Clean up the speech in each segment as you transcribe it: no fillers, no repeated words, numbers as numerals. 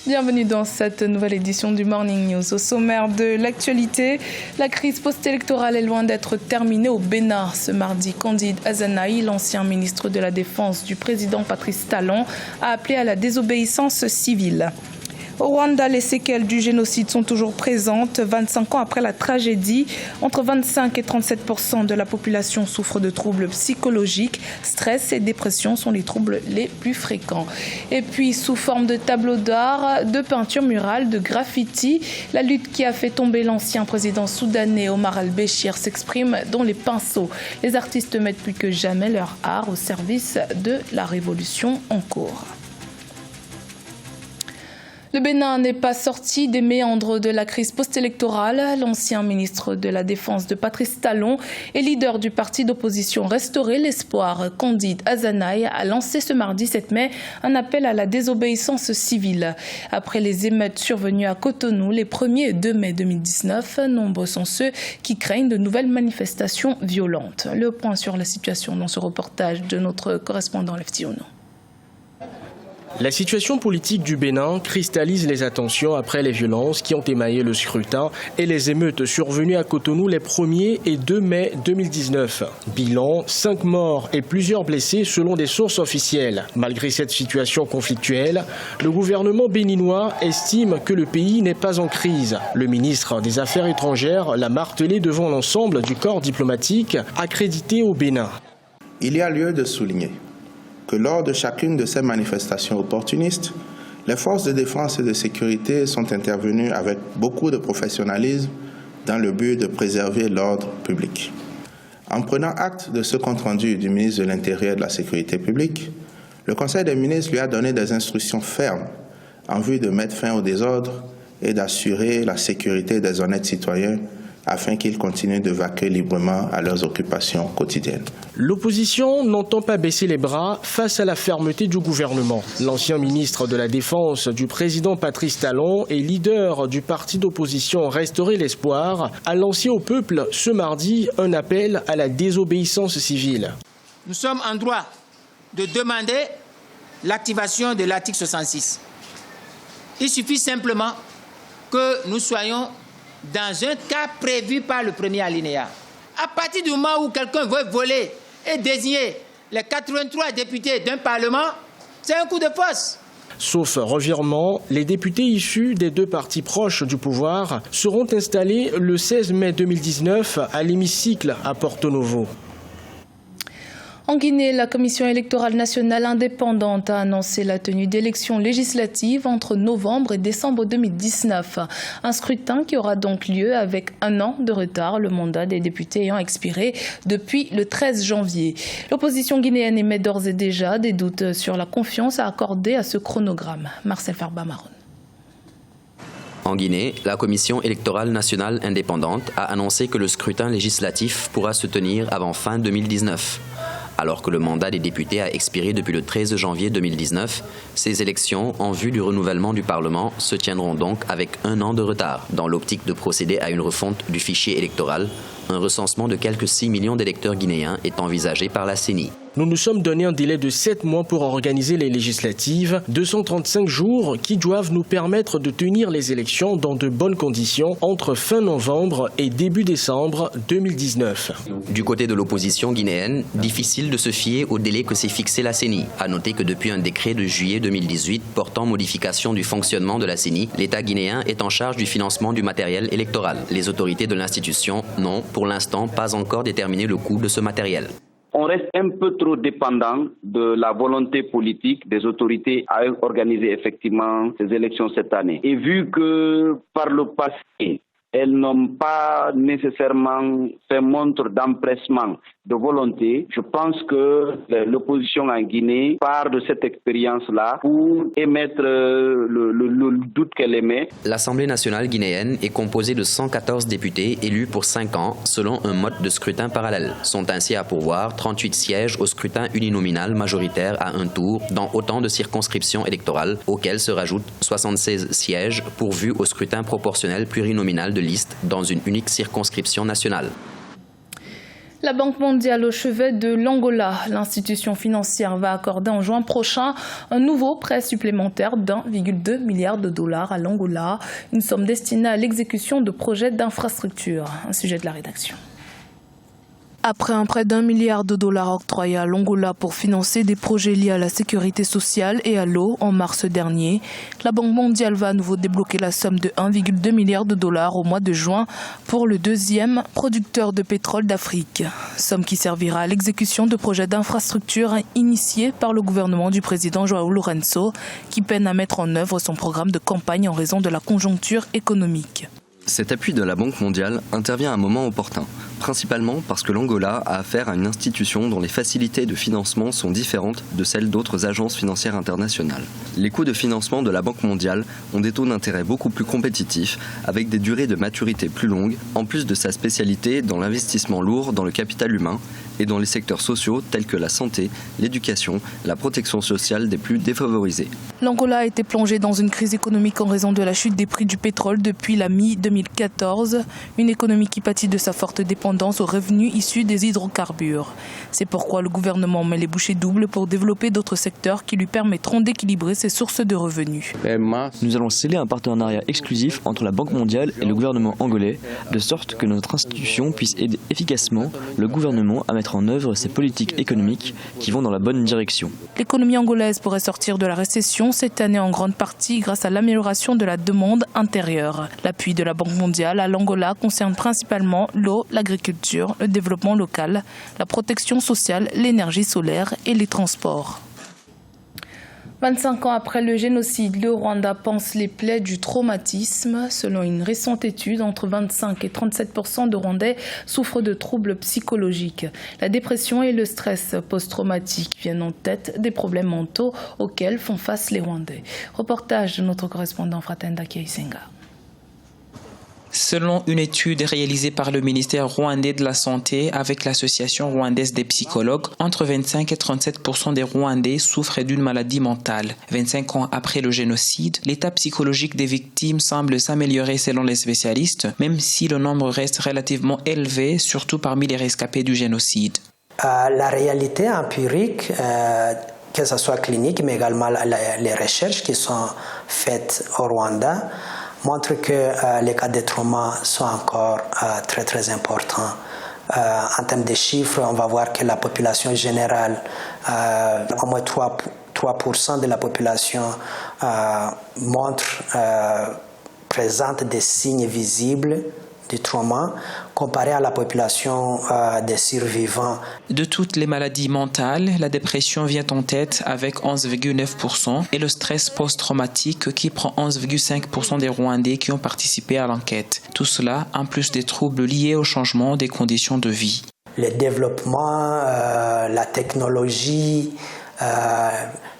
Bienvenue dans cette nouvelle édition du Morning News. Au sommaire de l'actualité, la crise post-électorale est loin d'être terminée au Bénin. Ce mardi, Candide Azanaï, l'ancien ministre de la Défense du président Patrice Talon, a appelé à la désobéissance civile. Au Rwanda, les séquelles du génocide sont toujours présentes. 25 ans après la tragédie, entre 25 et 37% de la population souffre de troubles psychologiques. Stress et dépression sont les troubles les plus fréquents. Et puis, sous forme de tableaux d'art, de peintures murales, de graffiti, la lutte qui a fait tomber l'ancien président soudanais Omar al-Béchir s'exprime dans les pinceaux. Les artistes mettent plus que jamais leur art au service de la révolution en cours. Le Bénin n'est pas sorti des méandres de la crise post-électorale. L'ancien ministre de la Défense de Patrice Talon et leader du parti d'opposition Restaurer l'Espoir, Candide Azanaï, a lancé ce mardi 7 mai un appel à la désobéissance civile. Après les émeutes survenues à Cotonou les 1er et 2 mai 2019, nombreux sont ceux qui craignent de nouvelles manifestations violentes. Le point sur la situation dans ce reportage de notre correspondant Lefty Ono. La situation politique du Bénin cristallise les attentions après les violences qui ont émaillé le scrutin et les émeutes survenues à Cotonou les 1er et 2 mai 2019. Bilan, 5 morts et plusieurs blessés selon des sources officielles. Malgré cette situation conflictuelle, le gouvernement béninois estime que le pays n'est pas en crise. Le ministre des Affaires étrangères l'a martelé devant l'ensemble du corps diplomatique accrédité au Bénin. Il y a lieu de souligner que lors de chacune de ces manifestations opportunistes, les forces de défense et de sécurité sont intervenues avec beaucoup de professionnalisme dans le but de préserver l'ordre public. En prenant acte de ce compte-rendu du ministre de l'Intérieur et de la Sécurité publique, le Conseil des ministres lui a donné des instructions fermes en vue de mettre fin au désordre et d'assurer la sécurité des honnêtes citoyens afin qu'ils continuent de vaquer librement à leurs occupations quotidiennes. L'opposition n'entend pas baisser les bras face à la fermeté du gouvernement. L'ancien ministre de la Défense du président Patrice Talon et leader du parti d'opposition Restaurer l'Espoir a lancé au peuple ce mardi un appel à la désobéissance civile. Nous sommes en droit de demander l'activation de l'article 66. Il suffit simplement que nous soyons dans un cas prévu par le premier alinéa. À partir du moment où quelqu'un veut voler et désigner les 83 députés d'un parlement, c'est un coup de force. Sauf revirement, les députés issus des 2 partis proches du pouvoir seront installés le 16 mai 2019 à l'hémicycle à Porto Novo. En Guinée, la Commission électorale nationale indépendante a annoncé la tenue d'élections législatives entre novembre et décembre 2019. Un scrutin qui aura donc lieu avec 1 an de retard, le mandat des députés ayant expiré depuis le 13 janvier. L'opposition guinéenne émet d'ores et déjà des doutes sur la confiance à accorder à ce chronogramme. Marcel Farba-Maron. En Guinée, la Commission électorale nationale indépendante a annoncé que le scrutin législatif pourra se tenir avant fin 2019. Alors que le mandat des députés a expiré depuis le 13 janvier 2019, ces élections, en vue du renouvellement du Parlement, se tiendront donc avec 1 an de retard. Dans l'optique de procéder à une refonte du fichier électoral, un recensement de quelques 6 millions d'électeurs guinéens est envisagé par la CENI. Nous nous sommes donné un délai de 7 mois pour organiser les législatives, 235 jours qui doivent nous permettre de tenir les élections dans de bonnes conditions entre fin novembre et début décembre 2019. Du côté de l'opposition guinéenne, difficile de se fier au délai que s'est fixé la CENI. À noter que depuis un décret de juillet 2018 portant modification du fonctionnement de la CENI, l'État guinéen est en charge du financement du matériel électoral. Les autorités de l'institution n'ont, pour l'instant, pas encore déterminé le coût de ce matériel. On reste un peu trop dépendant de la volonté politique des autorités à organiser effectivement ces élections cette année. Et vu que par le passé, elles n'ont pas nécessairement fait montre d'empressement, de volonté, je pense que l'opposition en Guinée part de cette expérience-là pour émettre le doute qu'elle émet. L'Assemblée nationale guinéenne est composée de 114 députés élus pour 5 ans selon un mode de scrutin parallèle. Sont ainsi à pourvoir 38 sièges au scrutin uninominal majoritaire à un tour dans autant de circonscriptions électorales, auxquelles se rajoutent 76 sièges pourvus au scrutin proportionnel plurinominal de liste dans une unique circonscription nationale. La Banque mondiale au chevet de l'Angola. L'institution financière va accorder en juin prochain un nouveau prêt supplémentaire d'1,2 milliard de dollars à l'Angola, une somme destinée à l'exécution de projets d'infrastructure. Un sujet de la rédaction. Après un prêt d'1 milliard de dollars octroyé à l'Angola pour financer des projets liés à la sécurité sociale et à l'eau en mars dernier, la Banque mondiale va à nouveau débloquer la somme de 1,2 milliard de dollars au mois de juin pour le deuxième producteur de pétrole d'Afrique. Somme qui servira à l'exécution de projets d'infrastructure initiés par le gouvernement du président João Lourenço, qui peine à mettre en œuvre son programme de campagne en raison de la conjoncture économique. Cet appui de la Banque mondiale intervient à un moment opportun, principalement parce que l'Angola a affaire à une institution dont les facilités de financement sont différentes de celles d'autres agences financières internationales. Les coûts de financement de la Banque mondiale ont des taux d'intérêt beaucoup plus compétitifs, avec des durées de maturité plus longues, en plus de sa spécialité dans l'investissement lourd dans le capital humain et dans les secteurs sociaux tels que la santé, l'éducation, la protection sociale des plus défavorisés. L'Angola a été plongée dans une crise économique en raison de la chute des prix du pétrole depuis la mi-2014, une économie qui pâtit de sa forte dépendance aux revenus issus des hydrocarbures. C'est pourquoi le gouvernement met les bouchées doubles pour développer d'autres secteurs qui lui permettront d'équilibrer ses sources de revenus. Nous allons sceller un partenariat exclusif entre la Banque mondiale et le gouvernement angolais, de sorte que notre institution puisse aider efficacement le gouvernement à mettre en œuvre ses politiques économiques qui vont dans la bonne direction. L'économie angolaise pourrait sortir de la récession cette année en grande partie grâce à l'amélioration de la demande intérieure. L'appui de la Banque mondiale à l'Angola concerne principalement l'eau, l'agriculture, le développement local, la protection sociale, l'énergie solaire et les transports. 25 ans après le génocide, le Rwanda pense les plaies du traumatisme. Selon une récente étude, entre 25 et 37% de Rwandais souffrent de troubles psychologiques. La dépression et le stress post-traumatique viennent en tête des problèmes mentaux auxquels font face les Rwandais. Reportage de notre correspondant Fratenda Kiaisenga. Selon une étude réalisée par le ministère rwandais de la Santé avec l'Association rwandaise des psychologues, entre 25 et 37% des Rwandais souffrent d'une maladie mentale. 25 ans après le génocide, l'état psychologique des victimes semble s'améliorer selon les spécialistes, même si le nombre reste relativement élevé, surtout parmi les rescapés du génocide. La réalité empirique, que ce soit clinique, mais également les recherches qui sont faites au Rwanda, montre que les cas de trauma sont encore très très importants. En termes de chiffres, on va voir que la population générale, au moins 3% de la population présente des signes visibles du trauma comparé à la population des survivants. De toutes les maladies mentales, la dépression vient en tête avec 11,9% et le stress post-traumatique qui prend 11,5% des Rwandais qui ont participé à l'enquête. Tout cela en plus des troubles liés au changement des conditions de vie. Le développement, la technologie,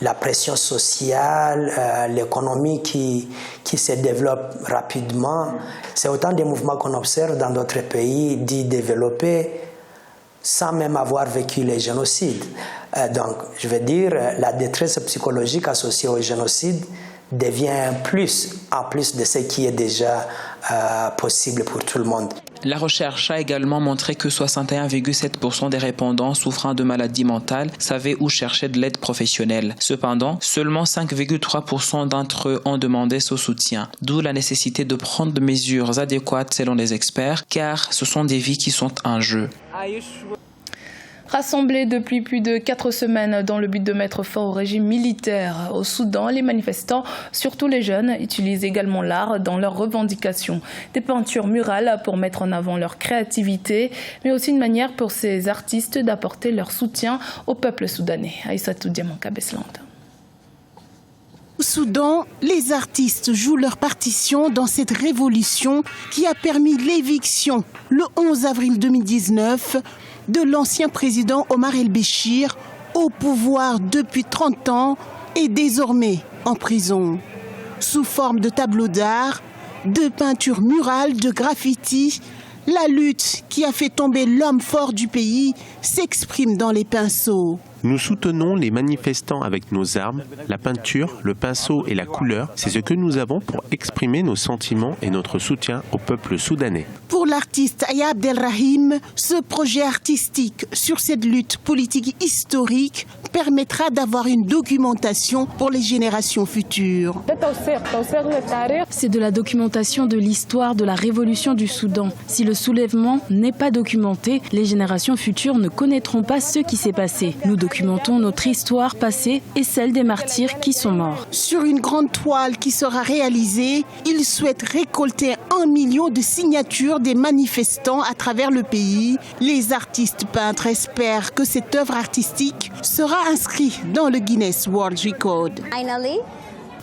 la pression sociale, l'économie qui se développe rapidement, c'est autant de mouvements qu'on observe dans d'autres pays dits développés sans même avoir vécu les génocides. Donc, je veux dire, la détresse psychologique associée au génocide devient un plus, en plus de ce qui est déjà possible pour tout le monde. La recherche a également montré que 61,7% des répondants souffrant de maladies mentales savaient où chercher de l'aide professionnelle. Cependant, seulement 5,3% d'entre eux ont demandé ce soutien, d'où la nécessité de prendre des mesures adéquates selon les experts, car ce sont des vies qui sont en jeu. Rassemblés depuis plus de 4 semaines dans le but de mettre fin au régime militaire au Soudan, les manifestants, surtout les jeunes, utilisent également l'art dans leurs revendications. Des peintures murales pour mettre en avant leur créativité, mais aussi une manière pour ces artistes d'apporter leur soutien au peuple soudanais. Aïssatou Diamanka Besland. Au Soudan, les artistes jouent leur partition dans cette révolution qui a permis l'éviction le 11 avril 2019 de l'ancien président Omar el-Béchir, au pouvoir depuis 30 ans et désormais en prison. Sous forme de tableaux d'art, de peintures murales, de graffitis, la lutte qui a fait tomber l'homme fort du pays s'exprime dans les pinceaux. Nous soutenons les manifestants avec nos armes, la peinture, le pinceau et la couleur. C'est ce que nous avons pour exprimer nos sentiments et notre soutien au peuple soudanais. Pour l'artiste Aya Abdelrahim, ce projet artistique sur cette lutte politique historique permettra d'avoir une documentation pour les générations futures. C'est de la documentation de l'histoire de la révolution du Soudan. Si le soulèvement n'est pas documenté, les générations futures ne connaîtront pas ce qui s'est passé. Nous documentons notre histoire passée et celle des martyrs qui sont morts. Sur une grande toile qui sera réalisée, il souhaite récolter 1 million de signatures des manifestants à travers le pays. Les artistes peintres espèrent que cette œuvre artistique sera inscrite dans le Guinness World Record.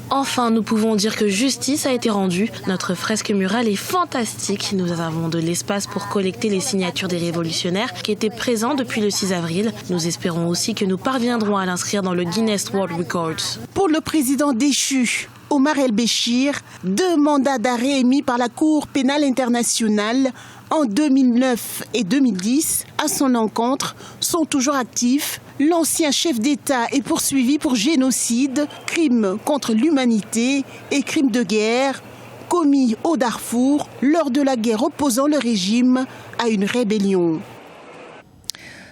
Enfin, nous pouvons dire que justice a été rendue. Notre fresque murale est fantastique. Nous avons de l'espace pour collecter les signatures des révolutionnaires qui étaient présents depuis le 6 avril. Nous espérons aussi que nous parviendrons à l'inscrire dans le Guinness World Records. Pour le président déchu, Omar El-Béchir, 2 mandats d'arrêt émis par la Cour pénale internationale en 2009 et 2010 à son encontre sont toujours actifs. L'ancien chef d'État est poursuivi pour génocide, crime contre l'humanité et crime de guerre commis au Darfour lors de la guerre opposant le régime à une rébellion.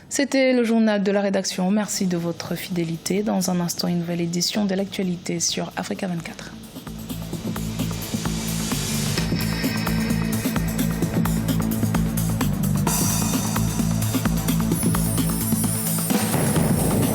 C'était le journal de la rédaction. Merci de votre fidélité. Dans un instant, une nouvelle édition de l'actualité sur Africa 24.